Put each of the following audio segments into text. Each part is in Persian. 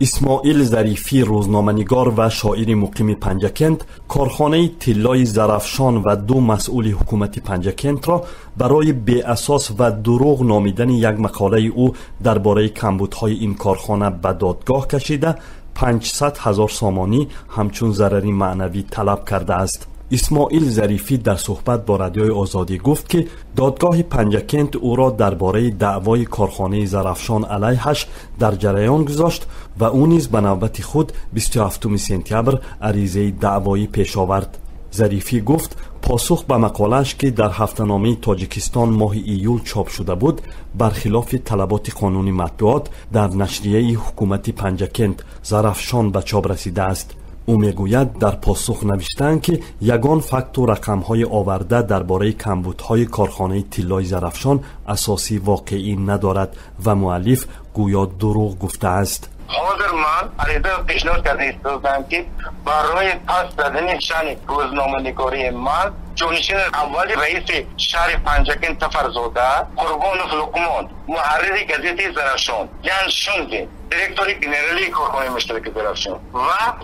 اسماعیل ظریفی روزنامه‌نگار و شاعر مقیم پنجکент کارخانه طلای زرافشان و دو مسئول حکومت پنجکент را برای بی اساس و دروغ نامیدن یک مقاله او درباره کمبودهای این کارخانه به دادگاه کشیده 500,000 سامانی همچون ضرری معنوی طلب کرده است. اسماعیل ظریفی در صحبت با رادیوی آزادی گفت که دادگاه پنجکент او را درباره دعوای کارخانه زرافشان علیهش در جریان گذاشت و او نیز به نوبت خود 27 سپتامبر عریضه دعوایی پیش آورد. ظریفی گفت پاسخ به مقاله‌اش که در هفته‌نامه تاجیکستان ماه ایول چاپ شده بود برخلاف طلبات قانونی مطبوعات در نشریه حکومت پنجکent زرافشان به چاپ رسیده است. او میگوید در پاسخ نوشتند که یگان فکت و رقم‌های آورده درباره کمبودهای کارخانه طلای زرافشان اساسی واقعی ندارد و مؤلف گویا دروغ گفته است. حاضر من عریضه پیشنهاد کرده ایستادم که برای پس دادن شأن روزنامه‌نگاری من جانشین اول رئیس شهر پنجکent تفرزاده قربان لقمان محرر گزیده زرافشان جان شونگی دیرکتور گنرالی کارخانه مشترک زرافشان و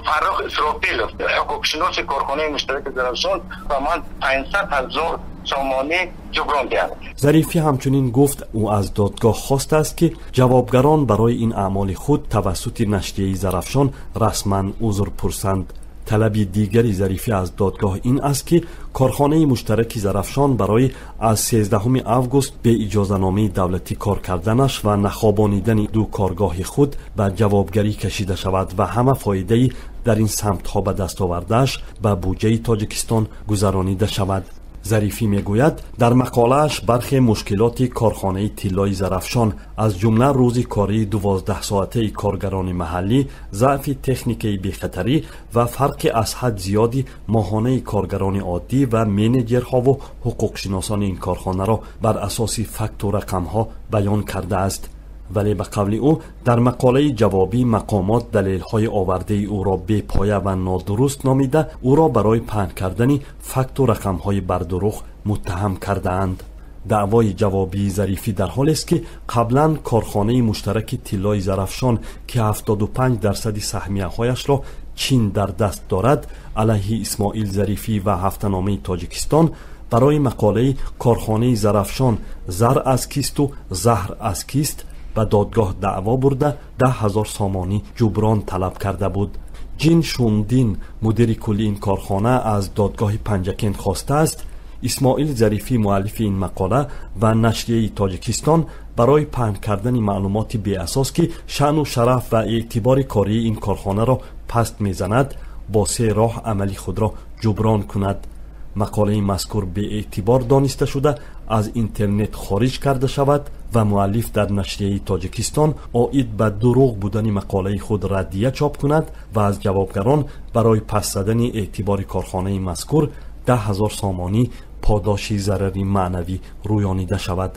فرخ اسرافیلوف حقوق شناس کارخانه مشترک زرافشان و من 500,000 سامانی جبران دهند. ظریفی همچنین گفت او از دادگاه خواست است که جوابگران برای این اعمال خود توسط نشریه زرافشان رسما عذر پرسند. طلب دیگری ظریفی از دادگاه این است که کارخانه مشترک زرافشان برای از 13 آگوست به اجازه‌نامه دولتی کار کردنش و نخوابانیدن دو کارگاه خود به جوابگری کشیده شود و همه فایده در این سمت‌ها به دست آورده‌اش به بودجه تاجیکستان گذرانیده شود. ظریفی میگوید در مقاله‌اش برخی مشکلات کارخانه طلای زرافشان از جمله روزی کاری 12 ساعته کارگران محلی، ضعف تکنیکی بی‌خطری و فرق از حد زیادی ماهانه کارگران عادی و منیجرها و حقوق شناسان این کارخانه را بر اساس فکت و رقم‌ها بیان کرده است. ولی به قول او در مقاله جوابی مقامات دلیل‌های آورده او را بی‌پایه و نادرست نامیده او را برای پهن کردن فکت و رقم‌های بردروغ متهم کرده‌اند. دعوای جوابی ظریفی در حالی است که قبلا کارخانه مشترک طلای زرافشان که 75% سهمیه‌هایش را چین در دست دارد علیه اسماعیل ظریفی و هفته‌نامه تاجیکستان برای مقاله کارخانه زرافشان زر از کیست و زهر از کیست به دادگاه دعوا برده 10,000 سامانی جبران طلب کرده بود. جین شوندین مدیر کلی این کارخانه از دادگاه پنجکent خواسته است اسماعیل ظریفی مؤلف این مقاله و نشریه تاجیکستان برای پهن کردن معلومات بی اساس که شأن و شرف و اعتبار کاری این کارخانه را پست میزند با 3 راه عملی خود را جبران کند. مقاله مذکور به اعتبار دانسته شده از اینترنت خارج کرده شود و مؤلف در نشریه تاجیکستان عاید به دروغ بودن مقاله خود ردیه چاپ کند و از جوابگران برای پس زدن اعتبار کارخانه مذکور 10,000 سامانی پاداشی ضرری معنوی رویانیده شود.